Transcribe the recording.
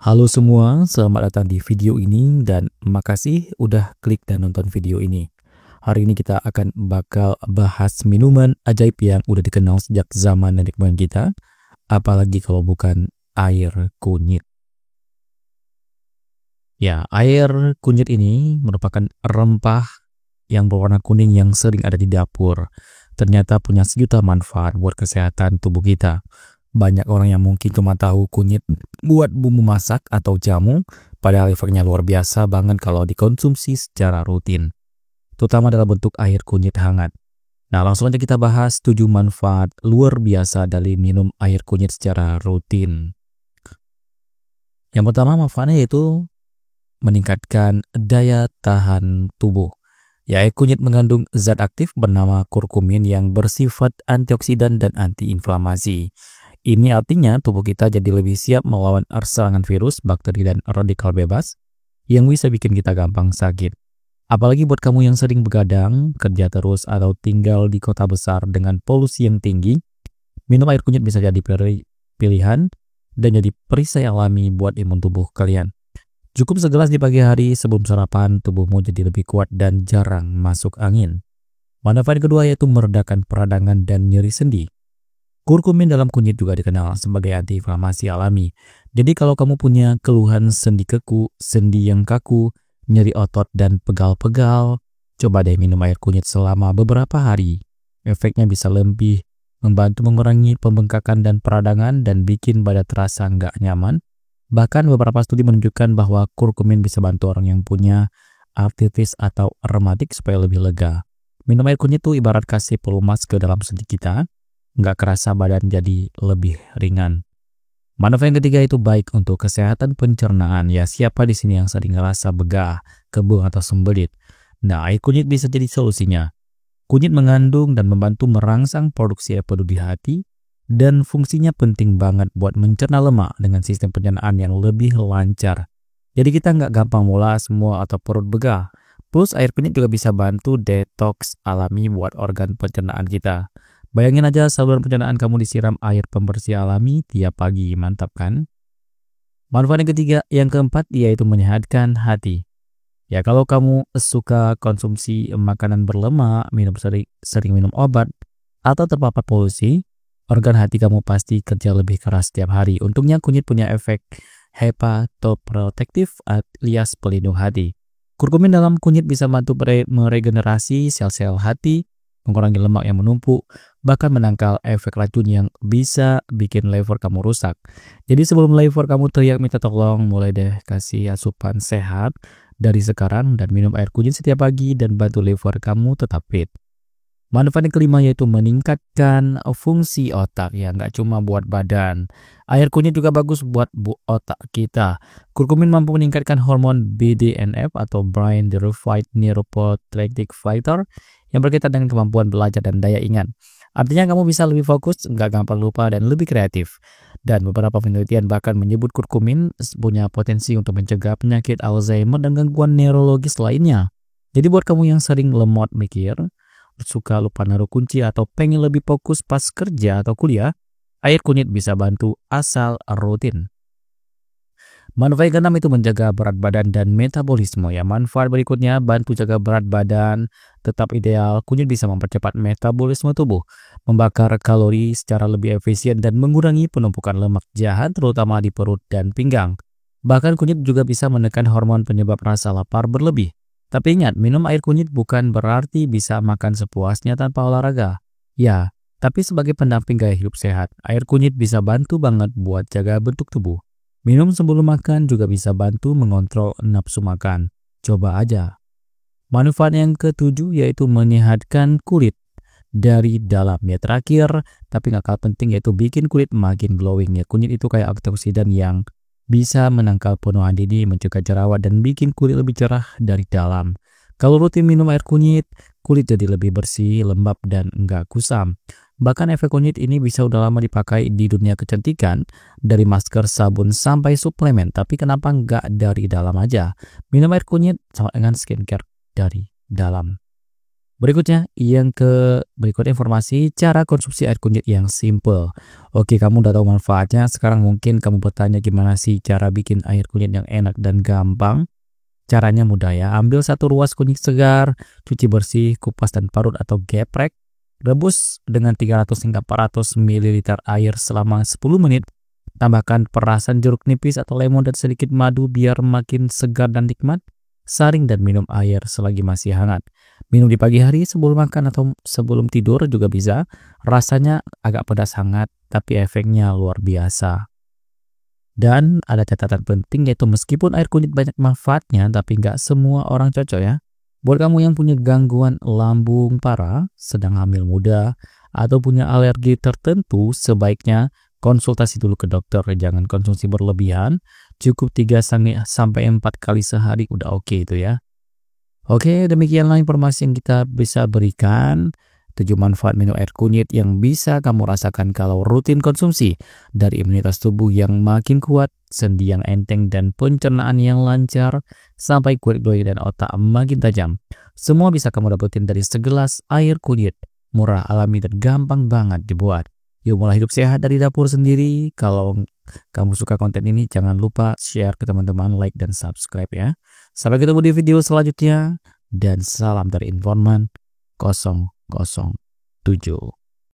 Halo semua, selamat datang di video ini dan makasih udah klik dan nonton video ini. Hari ini kita akan bakal bahas minuman ajaib yang udah dikenal sejak zaman nenek moyang kita, apalagi kalau bukan air kunyit. Ya, air kunyit ini merupakan rempah yang berwarna kuning yang sering ada di dapur. Ternyata punya sejuta manfaat buat kesehatan tubuh kita. Banyak orang yang mungkin cuma tahu kunyit buat bumbu masak atau jamu, padahal efeknya luar biasa banget kalau dikonsumsi secara rutin, terutama dalam bentuk air kunyit hangat. Nah, langsung aja kita bahas 7 manfaat luar biasa dari minum air kunyit secara rutin. Yang pertama manfaatnya yaitu meningkatkan daya tahan tubuh. Ya, air kunyit mengandung zat aktif bernama kurkumin yang bersifat antioksidan dan antiinflamasi. Ini artinya tubuh kita jadi lebih siap melawan serangan virus, bakteri, dan radikal bebas yang bisa bikin kita gampang sakit. Apalagi buat kamu yang sering begadang, kerja terus, atau tinggal di kota besar dengan polusi yang tinggi, minum air kunyit bisa jadi pilihan dan jadi perisai alami buat imun tubuh kalian. Cukup segelas di pagi hari sebelum sarapan, tubuhmu jadi lebih kuat dan jarang masuk angin. Manfaat kedua yaitu meredakan peradangan dan nyeri sendi. Kurkumin dalam kunyit juga dikenal sebagai antiinflamasi alami. Jadi kalau kamu punya keluhan sendi keku, sendi yang kaku, nyeri otot dan pegal-pegal, coba deh minum air kunyit selama beberapa hari. Efeknya bisa lebih membantu mengurangi pembengkakan dan peradangan dan bikin badan terasa nggak nyaman. Bahkan beberapa studi menunjukkan bahwa kurkumin bisa bantu orang yang punya artritis atau rematik supaya lebih lega. Minum air kunyit itu ibarat kasih pelumas ke dalam sendi kita. Nggak kerasa badan jadi lebih ringan. Manfaat yang ketiga itu baik untuk kesehatan pencernaan. Ya, siapa di sini yang sering ngerasa begah, kebul atau sembelit? Nah, air kunyit bisa jadi solusinya. Kunyit mengandung dan membantu merangsang produksi air pedu di hati dan fungsinya penting banget buat mencerna lemak dengan sistem pencernaan yang lebih lancar. Jadi kita nggak gampang mulas, mual atau perut begah. Plus air kunyit juga bisa bantu detoks alami buat organ pencernaan kita. Bayangin aja saluran pencernaan kamu disiram air pembersih alami tiap pagi, mantap kan? Manfaat yang ketiga, yang keempat yaitu menyehatkan hati. Ya, kalau kamu suka konsumsi makanan berlemak, sering minum obat, atau terpapar polusi, organ hati kamu pasti kerja lebih keras setiap hari. Untungnya kunyit punya efek hepatoprotektif alias pelindung hati. Kurkumin dalam kunyit bisa bantu meregenerasi sel-sel hati, mengurangi lemak yang menumpuk, bahkan menangkal efek racun yang bisa bikin liver kamu rusak. Jadi sebelum liver kamu teriak minta tolong, mulai deh kasih asupan sehat dari sekarang dan minum air kunyit setiap pagi dan bantu liver kamu tetap fit. Manfaat yang kelima yaitu meningkatkan fungsi otak, ya nggak cuma buat badan. Air kunyit juga bagus buat otak kita. Kurkumin mampu meningkatkan hormon BDNF atau Brain Derived Neuroprotective Factor yang berkaitan dengan kemampuan belajar dan daya ingat. Artinya kamu bisa lebih fokus, nggak gampang lupa, dan lebih kreatif. Dan beberapa penelitian bahkan menyebut kurkumin punya potensi untuk mencegah penyakit Alzheimer dan gangguan neurologis lainnya. Jadi buat kamu yang sering lemot mikir, suka lupa naruh kunci atau pengen lebih fokus pas kerja atau kuliah, air kunyit bisa bantu asal rutin. Manfaat keenam itu menjaga berat badan dan metabolisme. Ya, manfaat berikutnya bantu jaga berat badan tetap ideal. Kunyit bisa mempercepat metabolisme tubuh, membakar kalori secara lebih efisien dan mengurangi penumpukan lemak jahat terutama di perut dan pinggang. Bahkan kunyit juga bisa menekan hormon penyebab rasa lapar berlebih. Tapi ingat, minum air kunyit bukan berarti bisa makan sepuasnya tanpa olahraga. Ya, tapi sebagai pendamping gaya hidup sehat, air kunyit bisa bantu banget buat jaga bentuk tubuh. Minum sebelum makan juga bisa bantu mengontrol nafsu makan. Coba aja. Manfaat yang ketujuh yaitu menyehatkan kulit dari dalam. Ya, terakhir, tapi nggak kalah penting yaitu bikin kulit makin glowing. Ya, kunyit itu kayak antioksidan yang bisa menangkal penuaan dini, mencegah jerawat, dan bikin kulit lebih cerah dari dalam. Kalau rutin minum air kunyit, kulit jadi lebih bersih, lembab, dan enggak kusam. Bahkan efek kunyit ini bisa udah lama dipakai di dunia kecantikan, dari masker, sabun, sampai suplemen. Tapi kenapa enggak dari dalam aja? Minum air kunyit sama dengan skincare dari dalam. Berikutnya informasi cara konsumsi air kunyit yang simple. Oke, kamu udah tahu manfaatnya. Sekarang mungkin kamu bertanya gimana sih cara bikin air kunyit yang enak dan gampang. Caranya mudah ya. Ambil satu ruas kunyit segar, cuci bersih, kupas dan parut atau geprek. Rebus dengan 300 hingga 400 ml air selama 10 menit. Tambahkan perasan jeruk nipis atau lemon dan sedikit madu biar makin segar dan nikmat. Saring dan minum air selagi masih hangat. Minum di pagi hari sebelum makan atau sebelum tidur juga bisa. Rasanya agak pedas hangat, tapi efeknya luar biasa. Dan ada catatan penting yaitu meskipun air kunyit banyak manfaatnya, tapi nggak semua orang cocok ya. Buat kamu yang punya gangguan lambung parah, sedang hamil muda, atau punya alergi tertentu, sebaiknya konsultasi dulu ke dokter. Jangan konsumsi berlebihan, cukup 3-4 kali sehari udah oke itu ya. Oke, demikianlah informasi yang kita bisa berikan. 7 manfaat minum air kunyit yang bisa kamu rasakan kalau rutin konsumsi. Dari imunitas tubuh yang makin kuat, sendi yang enteng dan pencernaan yang lancar, sampai kulit glowing dan otak makin tajam. Semua bisa kamu dapetin dari segelas air kunyit. Murah, alami, dan gampang banget dibuat. Yuk mulai hidup sehat dari dapur sendiri. Kalau kamu suka konten ini, jangan lupa share ke teman-teman, like, dan subscribe ya. Sampai ketemu di video selanjutnya. Dan salam dari Informan 007.